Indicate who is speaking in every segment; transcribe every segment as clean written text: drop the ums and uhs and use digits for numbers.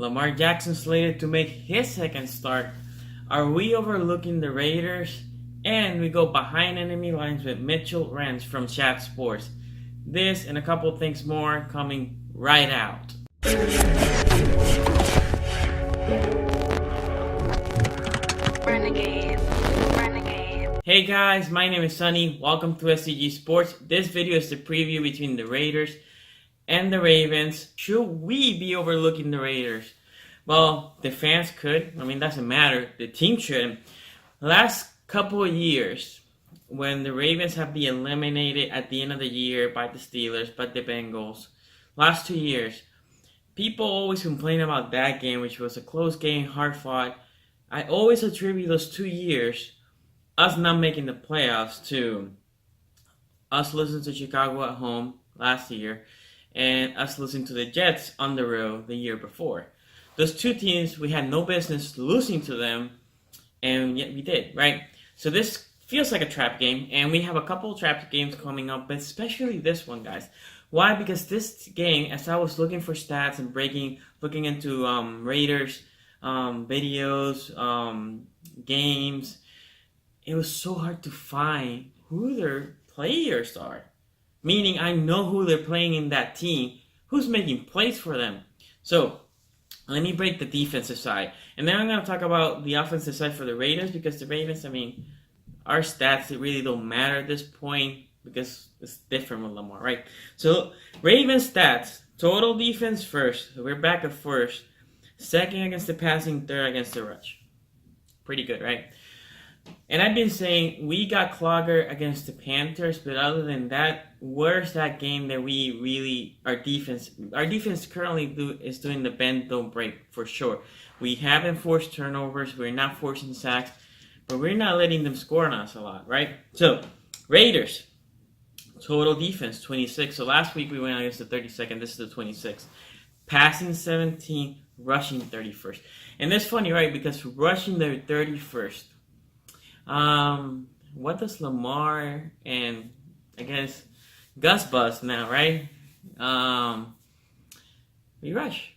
Speaker 1: Lamar Jackson slated to make his second start. Are we overlooking the Raiders? And we go behind enemy lines with Mitchell Renz from szgsports. This and a couple things more coming right out. Hey guys, my name is Sunny. Welcome to szgsports. This video is the preview between the Raiders and the Ravens. Should we be overlooking the Raiders? Well, the fans could. I mean, doesn't matter. The team shouldn't. Last couple of years, when the Ravens have been eliminated at the end of the year by the Steelers, by the Bengals, last 2 years, people always complain about that game, which was a close game, hard fought. I always attribute those 2 years, us not making the playoffs, to us losing to Chicago at home last year and us losing to the Jets on the road the year before. Those two teams, we had no business losing to them, and yet we did, right? So this feels like a trap game, and we have a couple of trap games coming up, but especially this one, guys. Why? Because this game, as I was looking for stats and looking into Raiders videos, games, it was so hard to find who their players are. Meaning, I know who they're playing in that team, who's making plays for them. So, let me break the defensive side. And then I'm going to talk about the offensive side for the Raiders, because the Ravens, I mean, our stats, it really don't matter at this point, because it's different with Lamar, right? So, Ravens stats, total defense first. So we're back at first. Second against the passing, third against the rush. Pretty good, right? And I've been saying we got clogger against the Panthers, but other than that, where's that game that we really, our defense currently is doing the bend, don't break, for sure. We haven't forced turnovers, we're not forcing sacks, but we're not letting them score on us a lot, right? So, Raiders, total defense, 26. So last week we went against the 32nd, this is the 26th. Passing 17, rushing 31st. And that's funny, right? Because rushing the 31st, what does Lamar and I guess Gus Bus now, right? We rush.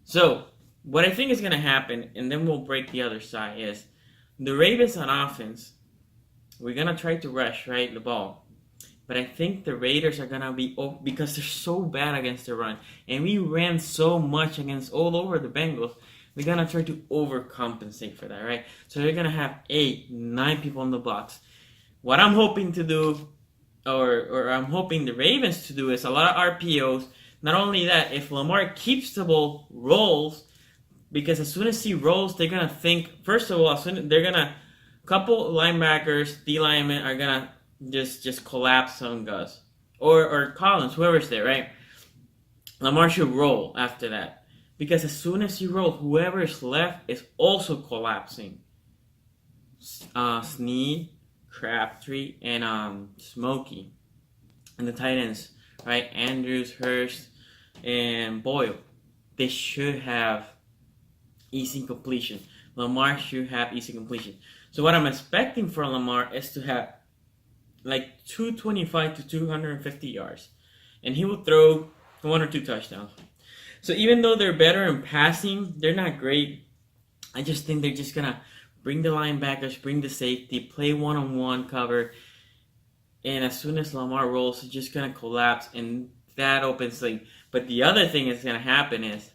Speaker 1: So what I think is going to happen, and then we'll break the other side, is the Ravens on offense, we're going to try to rush, right, the ball. But I think the Raiders are going to be, because they're so bad against the run. And we ran so much against all over the Bengals. We're going to try to overcompensate for that, right? So they're going to have 8, 9 people on the blocks. What I'm hoping to do, or I'm hoping the Ravens to do, is a lot of RPOs. Not only that, if Lamar keeps the ball, rolls, because as soon as he rolls, they're going to think, first of all, couple linebackers, D linemen are going to just collapse on Gus. Or Collins, whoever's there, right? Lamar should roll after that. Because as soon as you roll, whoever is left is also collapsing. Snead, Crabtree, and Smokey. And the tight ends, right? Andrews, Hurst, and Boyle. They should have easy completion. Lamar should have easy completion. So what I'm expecting for Lamar is to have like 225 to 250 yards. And he will throw 1 or 2 touchdowns. So even though they're better in passing, they're not great. I just think they're just going to bring the linebackers, bring the safety, play one-on-one cover. And as soon as Lamar rolls, it's just going to collapse. And that opens thing. But the other thing that's going to happen is,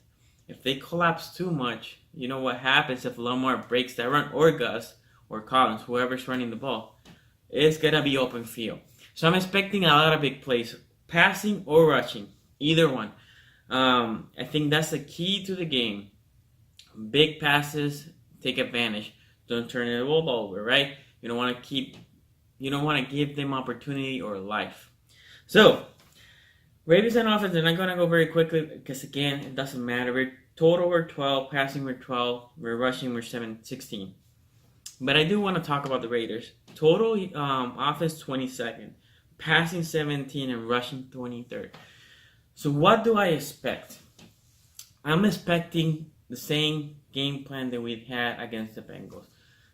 Speaker 1: if they collapse too much, you know what happens if Lamar breaks that run, or Gus, or Collins, whoever's running the ball. It's going to be open field. So I'm expecting a lot of big plays, passing or rushing, either one. I think that's the key to the game. Big passes, take advantage. Don't turn it all over, right? You don't want to give them opportunity or life. So, Ravens on offense, and I'm going to go very quickly because, again, it doesn't matter. We're 12, passing we're 12, we're rushing we're 16. But I do want to talk about the Raiders. Total offense 22nd, passing 17, and rushing 23rd. So what do I expect? I'm expecting the same game plan that we had against the Bengals.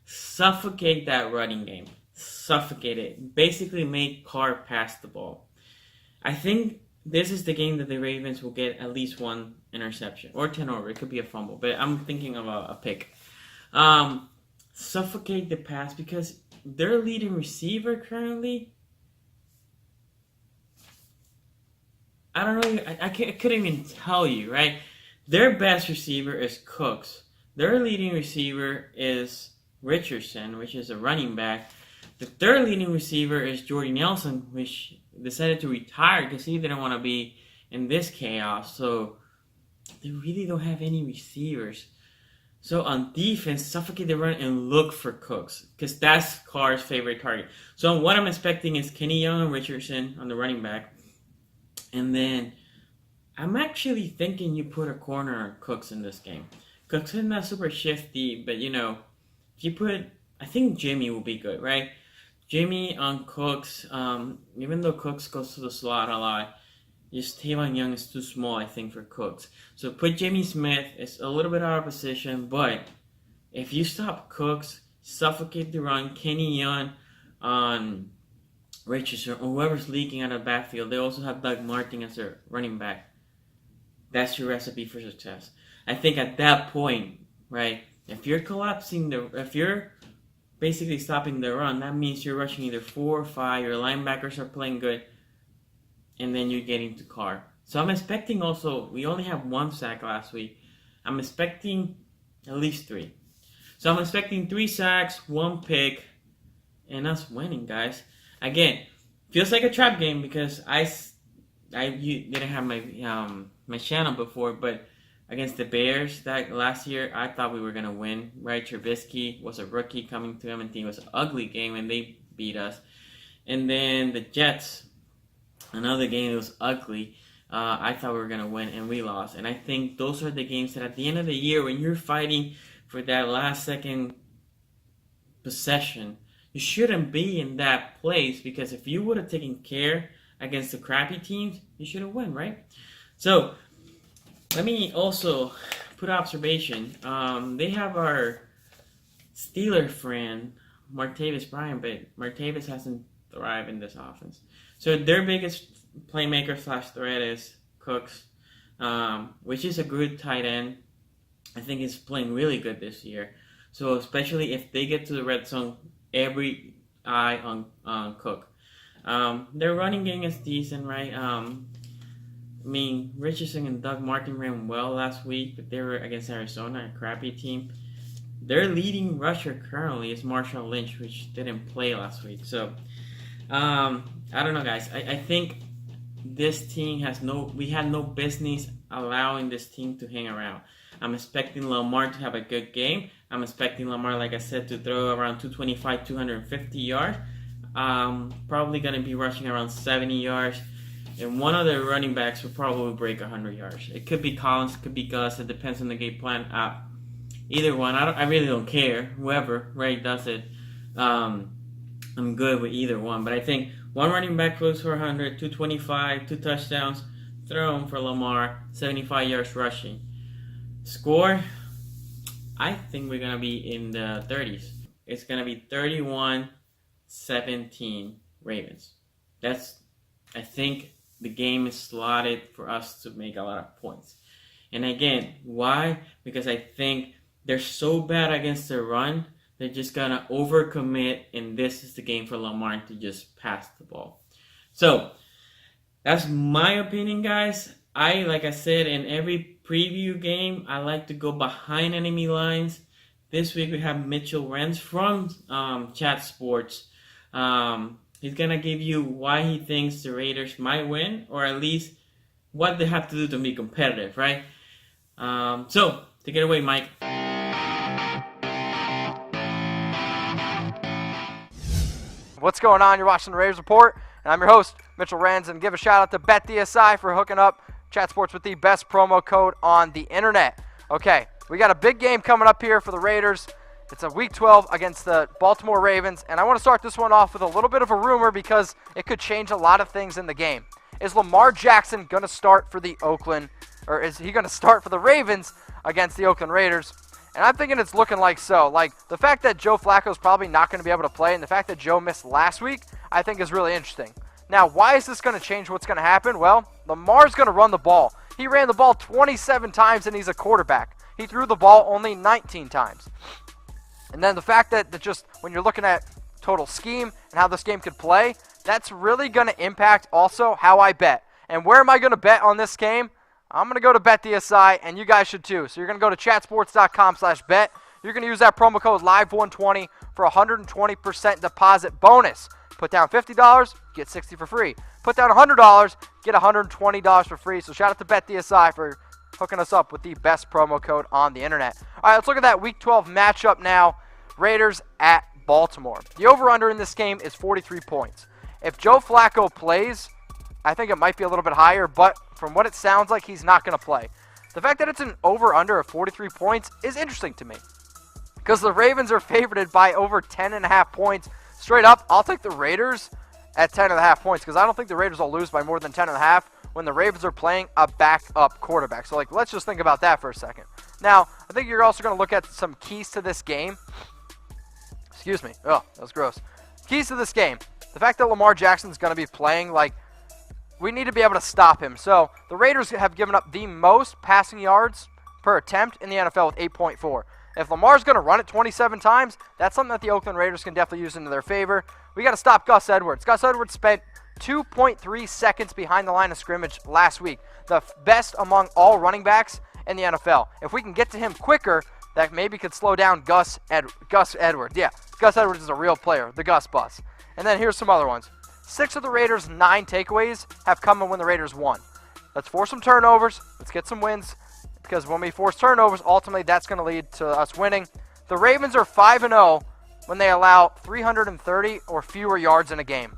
Speaker 1: Suffocate that running game. Suffocate it. Basically make Carr pass the ball. I think this is the game that the Ravens will get at least one interception or turnover. It could be a fumble, but I'm thinking of a pick. Suffocate the pass because their leading receiver currently, I don't know. I couldn't even tell you, right? Their best receiver is Cooks. Their leading receiver is Richardson, which is a running back. The third leading receiver is Jordy Nelson, which decided to retire because he didn't want to be in this chaos. So they really don't have any receivers. So on defense, suffocate the run and look for Cooks because that's Carr's favorite target. So what I'm expecting is Kenny Young and Richardson on the running back. And then I'm actually thinking you put a corner on Cooks in this game. Cooks is not super shifty, but if you put, I think Jimmy will be good, right? Jimmy on Cooks, even though Cooks goes to the slot a lot, just Tavon Young is too small, I think, for Cooks. So put Jimmy Smith. It's a little bit out of position, but if you stop Cooks, suffocate the run, Kenny Young on Richardson, or whoever's leaking out of the backfield. They also have Doug Martin as their running back. That's your recipe for success. I think at that point, right, if you're if you're basically stopping the run, that means you're rushing either 4 or 5, your linebackers are playing good, and then you're getting to Carr. So I'm expecting also, we only have 1 sack last week. I'm expecting at least 3. So I'm expecting 3 sacks, 1 pick, and us winning, guys. Again, feels like a trap game because you didn't have my channel before, but against the Bears that last year, I thought we were gonna win. Right, Trubisky was a rookie coming to him, and it was an ugly game, and they beat us. And then the Jets, another game that was ugly. I thought we were gonna win, and we lost. And I think those are the games that at the end of the year, when you're fighting for that last second possession, you shouldn't be in that place because if you would have taken care against the crappy teams, you should have won, right? So let me also put observation. They have our Steeler friend, Martavis Bryant, but Martavis hasn't thrived in this offense. So their biggest playmaker / threat is Cooks, which is a good tight end. I think he's playing really good this year. So especially if they get to the red zone, every eye on Cook. Their running game is decent, right? Richardson and Doug Martin ran well last week, but they were against Arizona, a crappy team. Their leading rusher currently is Marshawn Lynch, which didn't play last week. So, I don't know, guys. I think this team we had no business allowing this team to hang around. I'm expecting Lamar to have a good game. I'm expecting Lamar, like I said, to throw around 225, 250 yards. Probably going to be rushing around 70 yards. And one of the running backs will probably break 100 yards. It could be Collins, it could be Gus. It depends on the game plan. Either one. I really don't care. Whoever, right, does it. I'm good with either one. But I think one running back goes for 100, 225, 2 touchdowns. Throw him for Lamar, 75 yards rushing. Score, I think we're going to be in the 30s. It's going to be 31-17 Ravens. I think the game is slotted for us to make a lot of points. And again, why? Because I think they're so bad against the run, they're just going to overcommit, and this is the game for Lamar to just pass the ball. So, that's my opinion, guys. Like I said, in every preview game, I like to go behind enemy lines. This week we have Mitchell Renz from szgsports. He's going to give you why he thinks the Raiders might win, or at least what they have to do to be competitive, right? So, take it away, Mike.
Speaker 2: What's going on? You're watching the Raiders Report, and I'm your host, Mitchell Renz, and give a shout out to BetDSI for hooking up szgsports with the best promo code on the internet. Okay, we got a big game coming up here for the Raiders. It's a Week 12 against the Baltimore Ravens, and I want to start this one off with a little bit of a rumor because it could change a lot of things in the game. Is Lamar Jackson going to start for the is he going to start for the Ravens against the Oakland Raiders? And I'm thinking it's looking like so. Like, the fact that Joe Flacco's probably not going to be able to play, and the fact that Joe missed last week, I think is really interesting. Now, why is this going to change what's going to happen? Well, Lamar's going to run the ball. He ran the ball 27 times, and he's a quarterback. He threw the ball only 19 times. And then the fact that just when you're looking at total scheme and how this game could play, that's really going to impact also how I bet. And where am I going to bet on this game? I'm going to go to BetDSI, and you guys should too. So you're going to go to chatsports.com/bet. You're going to use that promo code LIVE120 for a 120% deposit bonus. Put down $50, get $60 for free. Put down $100, get $120 for free. So shout out to BetDSI for hooking us up with the best promo code on the internet. All right, let's look at that Week 12 matchup now. Raiders at Baltimore. The over-under in this game is 43 points. If Joe Flacco plays, I think it might be a little bit higher, but from what it sounds like, he's not going to play. The fact that it's an over-under of 43 points is interesting to me because the Ravens are favored by over 10.5 points. Straight up, I'll take the Raiders at 10.5 points because I don't think the Raiders will lose by more than 10.5 when the Ravens are playing a backup quarterback. So, let's just think about that for a second. Now, I think you're also going to look at some keys to this game. Excuse me. Oh, that was gross. Keys to this game. The fact that Lamar Jackson's going to be playing, we need to be able to stop him. So, the Raiders have given up the most passing yards per attempt in the NFL with 8.4. If Lamar's going to run it 27 times, that's something that the Oakland Raiders can definitely use into their favor. We got to stop Gus Edwards. Gus Edwards spent 2.3 seconds behind the line of scrimmage last week. The best among all running backs in the NFL. If we can get to him quicker, that maybe could slow down Gus Edwards. Yeah, Gus Edwards is a real player, the Gus bus. And then here's some other ones. 6 of the Raiders' 9 takeaways have come in when the Raiders won. Let's force some turnovers. Let's get some wins. Because when we force turnovers, ultimately that's going to lead to us winning. The Ravens are 5-0 when they allow 330 or fewer yards in a game.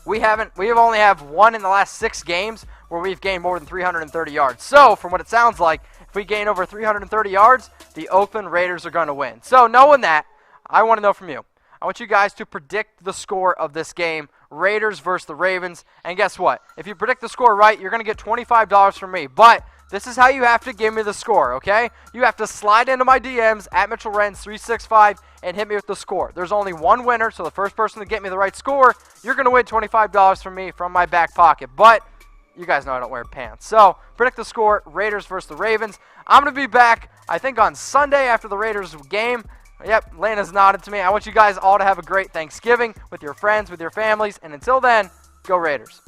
Speaker 2: We have only have one in the last 6 games where we've gained more than 330 yards. So, from what it sounds like, if we gain over 330 yards, the Oakland Raiders are going to win. So, knowing that, I want to know from you. I want you guys to predict the score of this game, Raiders versus the Ravens. And guess what? If you predict the score right, you're going to get $25 from me. But this is how you have to give me the score, okay? You have to slide into my DMs at Mitchell Renz 365 and hit me with the score. There's only one winner, so the first person to get me the right score, you're going to win $25 from me from my back pocket. But you guys know I don't wear pants. So, predict the score, Raiders versus the Ravens. I'm going to be back, I think, on Sunday after the Raiders game. Yep, Lena's nodded to me. I want you guys all to have a great Thanksgiving with your friends, with your families. And until then, go Raiders.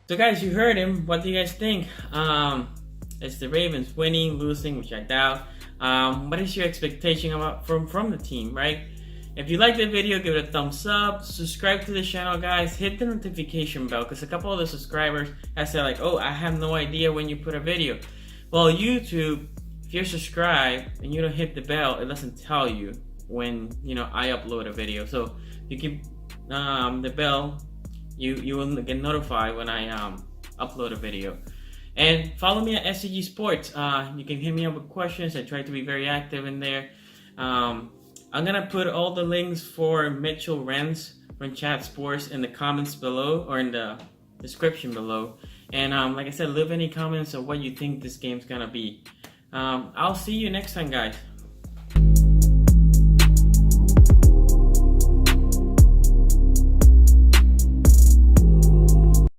Speaker 1: So guys, you heard him. What do you guys think? It's the Ravens winning, losing, which I doubt. What is your expectation about from the team, right? If you like the video, give it a thumbs up. Subscribe to the channel, guys. Hit the notification bell because a couple of the subscribers have said oh, I have no idea when you put a video. Well, YouTube, if you're subscribed and you don't hit the bell, it doesn't tell you when I upload a video. So you keep the bell. You will get notified when I upload a video. And follow me at szgsports. You can hit me up with questions. I try to be very active in there. I'm gonna put all the links for Mitchell Renz from Chat Sports in the comments below or in the description below. And like I said, leave any comments of what you think this game's gonna be. I'll see you next time, guys.